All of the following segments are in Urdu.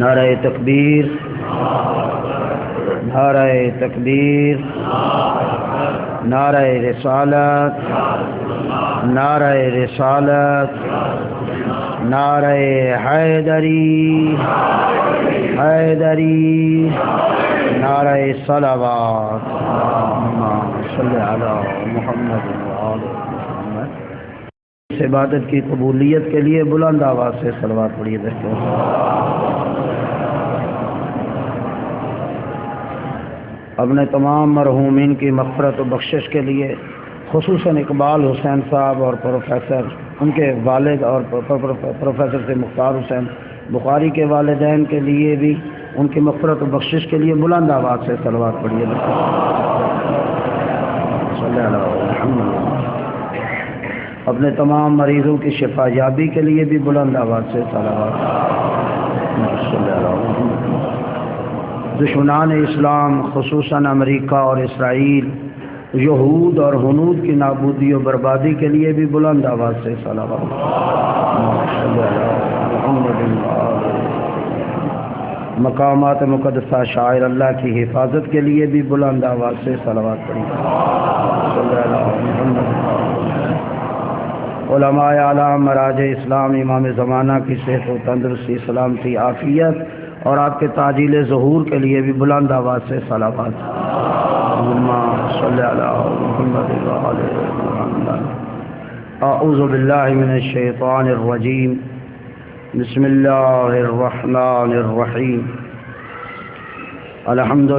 نعرہ تکبیر، نعرہ تکبیر، نعرہ رسالت، نعرہ رسالت، نعرہ حیدری، حیدری، نعرہ صلوات، اللہم صلی علی محمد وآل محمد۔ اس عبادت کی قبولیت کے لیے بلند آواز سے صلوات پڑھیے دیکھتے ہیں۔ اپنے تمام مرحومین کی مغفرت و بخشش کے لیے خصوصاً اقبال حسین صاحب اور پروفیسر ان کے والد اور پروفیسر سے مختار حسین بخاری کے والدین کے لیے بھی ان کی مغفرت و بخشش کے لیے بلند آواز سے صلوات پڑھیے صلی اللہ علیہ وسلم۔ اپنے تمام مریضوں کی شفا یابی کے لیے بھی بلند آواز سے صلوات صلی اللہ علیہ وسلم۔ دشمنان اسلام خصوصاً امریکہ اور اسرائیل، یہود اور ہنود کی نابودی و بربادی کے لیے بھی بلند آواز سے صلوات۔ مقامات مقدسہ شاعر اللہ کی حفاظت کے لیے بھی بلند آواز سے صلوات پڑھی۔ علماء اعلام مراج اسلام امام زمانہ کی صحت و تندرستی، سلامتی، عافیت اور آپ کے تعجیل ظہور کے لیے بھی بلند آواز سے صلوات۔ اللہم صلی علی محمد وآل محمد۔ اعوذ باللہ من الشیطان الرجیم، بسم اللہ الرحمن الرحیم۔ الحمد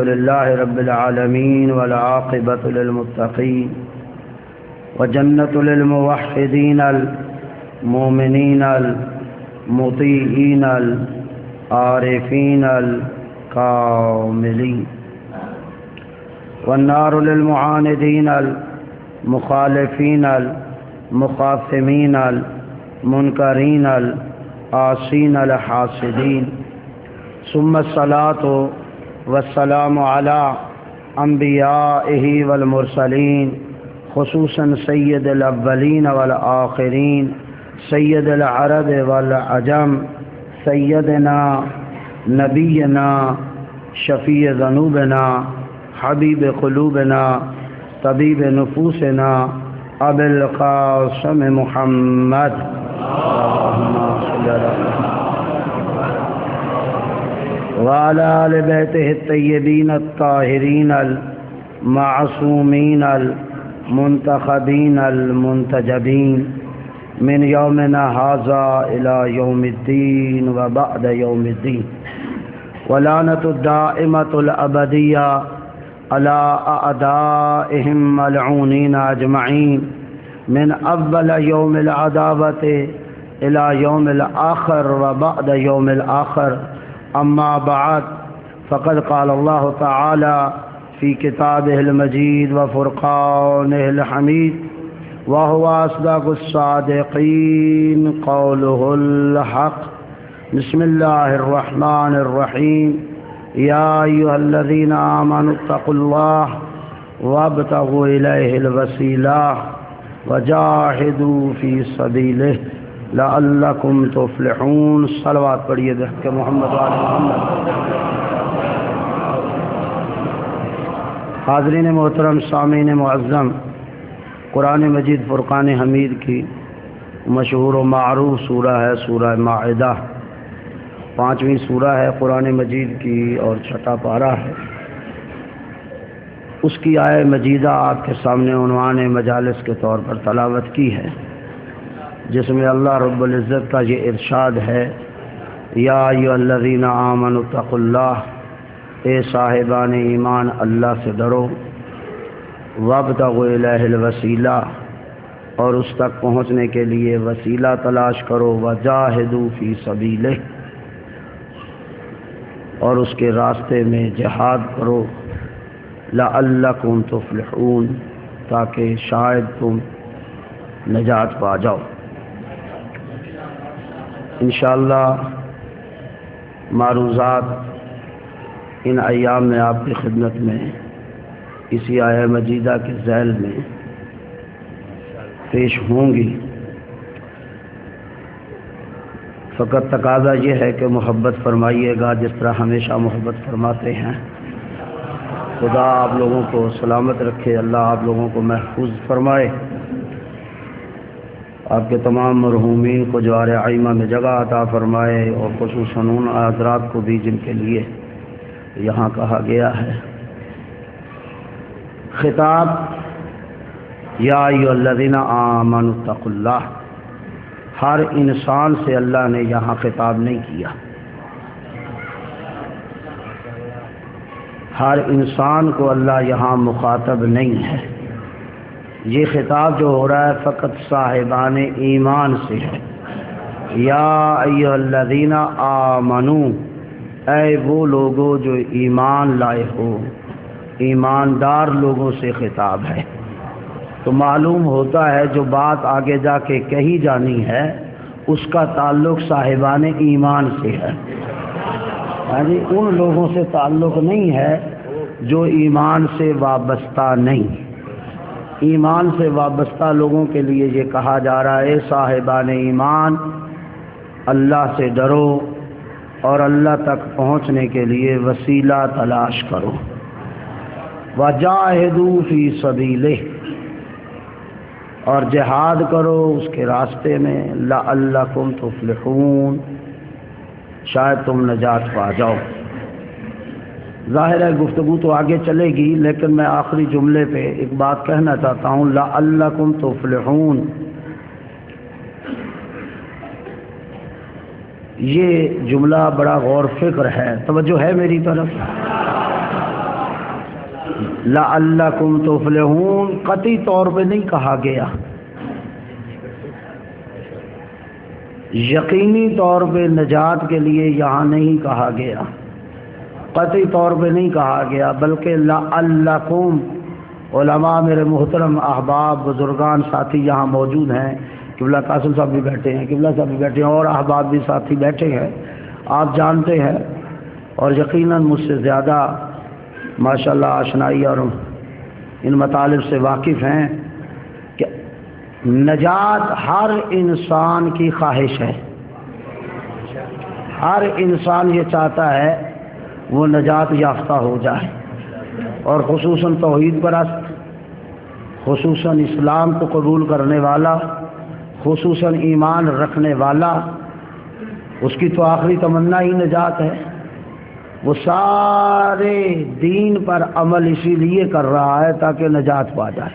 للہ رب العالمین والعاقبۃ للمتقین وجنۃ للموحدین المؤمنین المطیعین العارفین الکاملین والنار للمعاندین المخالفین المخاصمین المنکرین العاصین الحاسدین، ثم الصلاة والسلام علی انبیائہ والمرسلین، خصوصاً سید الاولین والآخرین، سید العرب والعجم، سیدنا نبینا شفیع ذنوبنا حبیب قلوبنا طبیب نفوسنا ابی القاسم محمد، اللہم صلی علی وعلی آل بیتہ الطیبین الطاہرین المعصومین المنتخبین المنتجبین من یومنا ھذا الی یوم الدین و بعد یوم الدین، ولعنۃ الدائمۃ الابدیہ علی اعدائہم ملعونین اجمعین من اول یوم العداوۃ الی یوم الآخر و بعد یوم الآخر، اما بعد فقد قال اللہ تعالی فی کتابہ المجید و فرقانہ الحمید وهو أصدق الصادقين قوله الحق۔ بسم الله الرحمن الرحيم، يا أيها الذين آمنوا اتقوا الله وابتغوا إليه الوسيلة وجاهدوا في سبيله لعلكم تفلحون۔ صلوات پڑھیے دیکھ کے محمد وآل محمد۔ حاضرین محترم، سامعین معظم، قرآن مجید فرقان حمید کی مشہور و معروف سورہ ہے سورہ مائدہ، 5ویں سورہ ہے قرآن مجید کی اور 6واں پارہ ہے۔ اس کی آیہ مجیدہ آپ کے سامنے عنوان مجالس کے طور پر تلاوت کی ہے، جس میں اللہ رب العزت کا یہ ارشاد ہے، یا ایھا الذین آمنوا اتقوا اللہ، اے صاحبان ایمان اللہ سے ڈرو، وابتغوا الیہ الوسیلہ، اور اس تک پہنچنے کے لیے وسیلہ تلاش کرو، وجاہدوا فی سبیلہ، اور اس کے راستے میں جہاد کرو، لعلکم تفلحون، تاکہ شاید تم نجات پا جاؤ۔ انشاءاللہ معروضات ان ایام میں آپ کی خدمت میں اسی آیہ مجیدہ کے ذیل میں پیش ہوں گی۔ فقط تقاضا یہ ہے کہ محبت فرمائیے گا جس طرح ہمیشہ محبت فرماتے ہیں۔ خدا آپ لوگوں کو سلامت رکھے، اللہ آپ لوگوں کو محفوظ فرمائے، آپ کے تمام مرحومین کو جوار عائمہ میں جگہ عطا فرمائے، اور خصوصاً ان حضرات کو بھی جن کے لیے یہاں کہا گیا ہے۔ خطاب یا ایھا الذین آمنوا اتقوا اللہ، ہر انسان سے اللہ نے یہاں خطاب نہیں کیا، ہر انسان کو اللہ یہاں مخاطب نہیں ہے۔ یہ خطاب جو ہو رہا ہے فقط صاحبان ایمان سے ہے۔ یا ایھا الذین آمنوا، اے وہ لوگوں جو ایمان لائے ہو، ایماندار لوگوں سے خطاب ہے۔ تو معلوم ہوتا ہے جو بات آگے جا کے کہی جانی ہے اس کا تعلق صاحبان ایمان سے ہے، یعنی ان لوگوں سے تعلق نہیں ہے جو ایمان سے وابستہ نہیں۔ ایمان سے وابستہ لوگوں کے لیے یہ کہا جا رہا ہے صاحبان ایمان اللہ سے ڈرو اور اللہ تک پہنچنے کے لیے وسیلہ تلاش کرو۔ وجاہدوا فی سبیلہ، اور جہاد کرو اس کے راستے میں، لعلکم تفلحون، شاید تم نجات پا جاؤ۔ ظاہر ہے گفتگو تو آگے چلے گی، لیکن میں آخری جملے پہ ایک بات کہنا چاہتا ہوں، لعلکم تفلحون، یہ جملہ بڑا غور فکر ہے، توجہ ہے میری طرف؟ لعلکم تفلحون قطعی طور پہ نہیں کہا گیا، یقینی طور پہ نجات کے لیے یہاں نہیں کہا گیا، قطعی طور پہ نہیں کہا گیا، بلکہ لعلکم، علماء میرے محترم احباب بزرگان ساتھی یہاں موجود ہیں، قبلہ قاسم صاحب بھی بیٹھے ہیں، قبلہ صاحب بھی بیٹھے ہیں، اور احباب بھی ساتھی بیٹھے ہیں، آپ جانتے ہیں اور یقیناً مجھ سے زیادہ ماشاءاللہ آشنائی اور ان مطالب سے واقف ہیں کہ نجات ہر انسان کی خواہش ہے، ہر انسان یہ چاہتا ہے وہ نجات یافتہ ہو جائے، اور خصوصاً توحید پرست، خصوصاً اسلام کو قبول کرنے والا، خصوصاً ایمان رکھنے والا، اس کی تو آخری تمنا ہی نجات ہے۔ وہ سارے دین پر عمل اسی لیے کر رہا ہے تاکہ نجات پا جائے،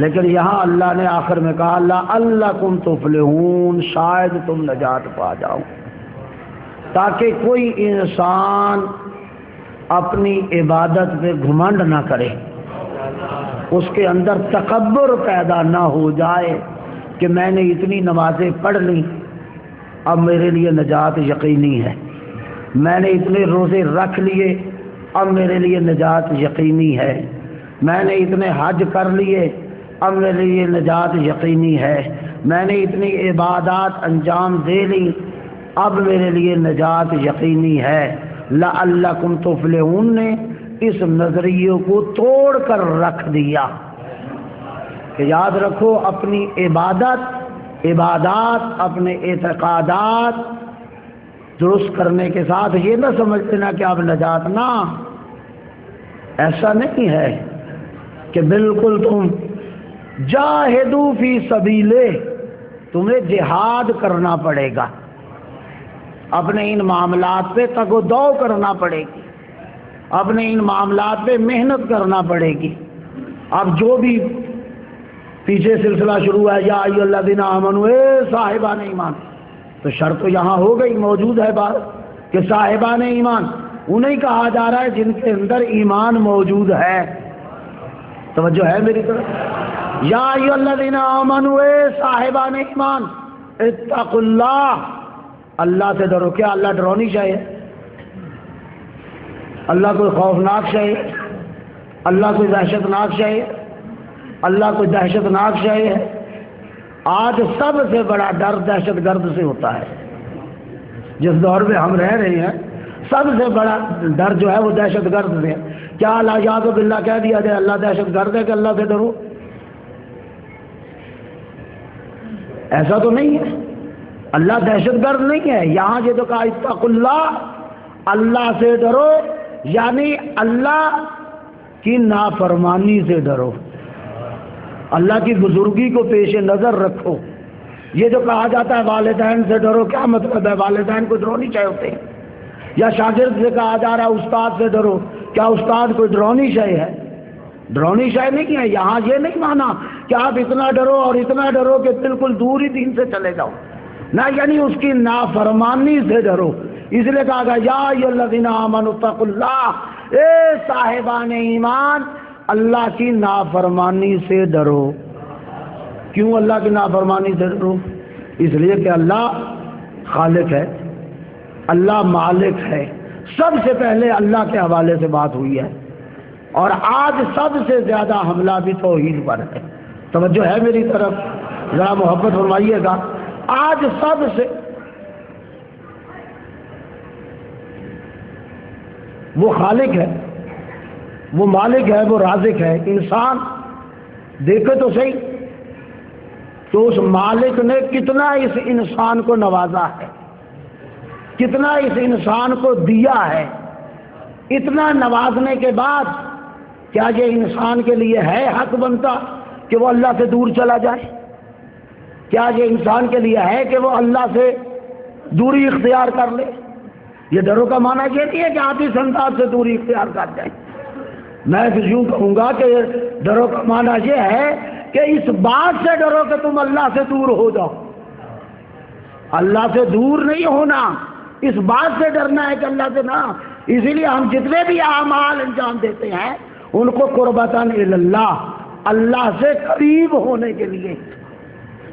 لیکن یہاں اللہ نے آخر میں کہا لعلکم تفلحون، شاید تم نجات پا جاؤ، تاکہ کوئی انسان اپنی عبادت پہ گھمنڈ نہ کرے، اس کے اندر تکبر پیدا نہ ہو جائے کہ میں نے اتنی نمازیں پڑھ لی اب میرے لیے نجات یقینی ہے، میں نے اتنے روزے رکھ لیے اب میرے لیے نجات یقینی ہے، میں نے اتنے حج کر لیے اب میرے لیے نجات یقینی ہے، میں نے اتنی عبادات انجام دے لی اب میرے لیے نجات یقینی ہے۔ لعلکم تفلحون نے اس نظریے کو توڑ کر رکھ دیا کہ یاد رکھو اپنی عبادات اپنے اعتقادات درست کرنے کے ساتھ یہ نہ سمجھ لینا کہ اب نجات، نہ، ایسا نہیں ہے کہ بالکل تم جاہدو فی سبیلہ، تمہیں جہاد کرنا پڑے گا، اپنے ان معاملات پہ تگ و دو کرنا پڑے گی، اپنے ان معاملات پہ محنت کرنا پڑے گی۔ اب جو بھی پیچھے سلسلہ شروع ہے یا ایھا الذین آمنوا، اے صاحبان ایمان، تو شرط تو یہاں ہو گئی، موجود ہے بات کہ صاحبان ایمان انہیں کہا جا رہا ہے جن کے اندر ایمان موجود ہے۔ توجہ ہے میری طرف؟ یا ایھا الذین آمنوا، اے صاحبان ایمان، اتقوا اللہ، اللہ سے ڈرو۔ کیا اللہ ڈرونی چاہیے؟ اللہ کوئی خوفناک چاہیے؟ اللہ کوئی دہشت ناک چاہیے؟ اللہ کوئی دہشت ناک چاہیے؟ آج سب سے بڑا ڈر دہشت گرد سے ہوتا ہے، جس دور میں ہم رہ رہے ہیں سب سے بڑا ڈر جو ہے وہ دہشت گرد سے ہے۔ کیا لا یعوذ باللہ کہہ دیا جائے اللہ دہشت گرد ہے کہ اللہ سے ڈرو؟ ایسا تو نہیں ہے۔ اللہ دہشت گرد نہیں ہے. یہاں یہ تو کہا اتقوا اللہ، اللہ سے ڈرو، یعنی اللہ کی نافرمانی سے ڈرو، اللہ کی بزرگی کو پیش نظر رکھو. یہ جو کہا جاتا ہے والدین سے ڈرو، کیا مطلب ہے؟ والدین کو ڈرونی چاہیے ہوتے ہیں. یا شاگرد سے کہا جا رہا ہے استاد سے ڈرو، کیا استاد کوئی ڈرونی شے ہے؟ ڈرونی شے نہیں ہے. یہاں یہ نہیں مانا کہ آپ اتنا ڈرو اور اتنا ڈرو کہ بالکل دور ہی دین سے چلے جاؤ، نہ، یعنی اس کی نافرمانی سے ڈرو. اس لیے کہا گیا یا ایھا الذین آمنوا اتقوا اللہ، اے صاحبان ایمان اللہ کی نافرمانی سے ڈرو. کیوں اللہ کی نافرمانی سے ڈرو؟ اس لیے کہ اللہ خالق ہے، اللہ مالک ہے. سب سے پہلے اللہ کے حوالے سے بات ہوئی ہے، اور آج سب سے زیادہ حملہ بھی توحید پر ہے. توجہ ہے میری طرف؟ ذرا محبت فرمائیے گا. آج سب سے وہ خالق ہے، وہ مالک ہے، وہ رازق ہے. انسان دیکھے تو صحیح تو اس مالک نے کتنا اس انسان کو نوازا ہے، کتنا اس انسان کو دیا ہے. اتنا نوازنے کے بعد کیا یہ انسان کے لیے ہے حق بنتا کہ وہ اللہ سے دور چلا جائے؟ کیا یہ انسان کے لیے ہے کہ وہ اللہ سے دوری اختیار کر لے؟ یہ ڈرو کا معنی یہ نہیں ہے کہ آپ اس انداز سے دوری اختیار کر جائیں. میں پھر یوں کہوں گا کہ ڈرو کا معنی یہ ہے کہ اس بات سے ڈرو کہ تم اللہ سے دور ہو جاؤ. اللہ سے دور نہیں ہونا، اس بات سے ڈرنا ہے کہ اللہ سے نہ. اسی لیے ہم جتنے بھی اعمال انجام دیتے ہیں ان کو قربتاً اللہ، اللہ سے قریب ہونے کے لیے،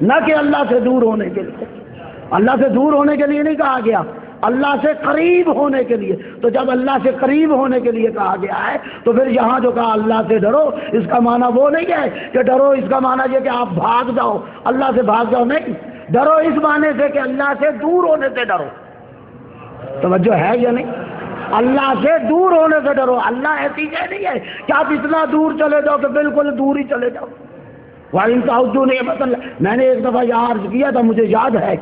نہ کہ اللہ سے دور ہونے کے لیے. اللہ سے دور ہونے کے لیے نہیں کہا گیا، اللہ سے قریب ہونے کے لیے. تو جب اللہ سے قریب ہونے کے لیے کہا گیا ہے تو پھر یہاں جو کہا اللہ سے ڈرو، اس کا معنی وہ نہیں ہے کہ ڈرو اس کا معنی یہ کہ آپ بھاگ جاؤ، اللہ سے بھاگ جاؤ. نہیں، ڈرو اس معنی سے کہ اللہ سے دور ہونے سے ڈرو. توجہ ہے یا نہیں؟ اللہ سے دور ہونے سے ڈرو. اللہ ایسی چیز نہیں ہے کہ آپ اتنا دور چلے جاؤ کہ بالکل دور ہی چلے جاؤ. وَإِن تَعُدُّوا نِعْمَةَ اللَّهِ، میں نے ایک دفعہ یہاں عرض کیا تھا، مجھے یاد ہے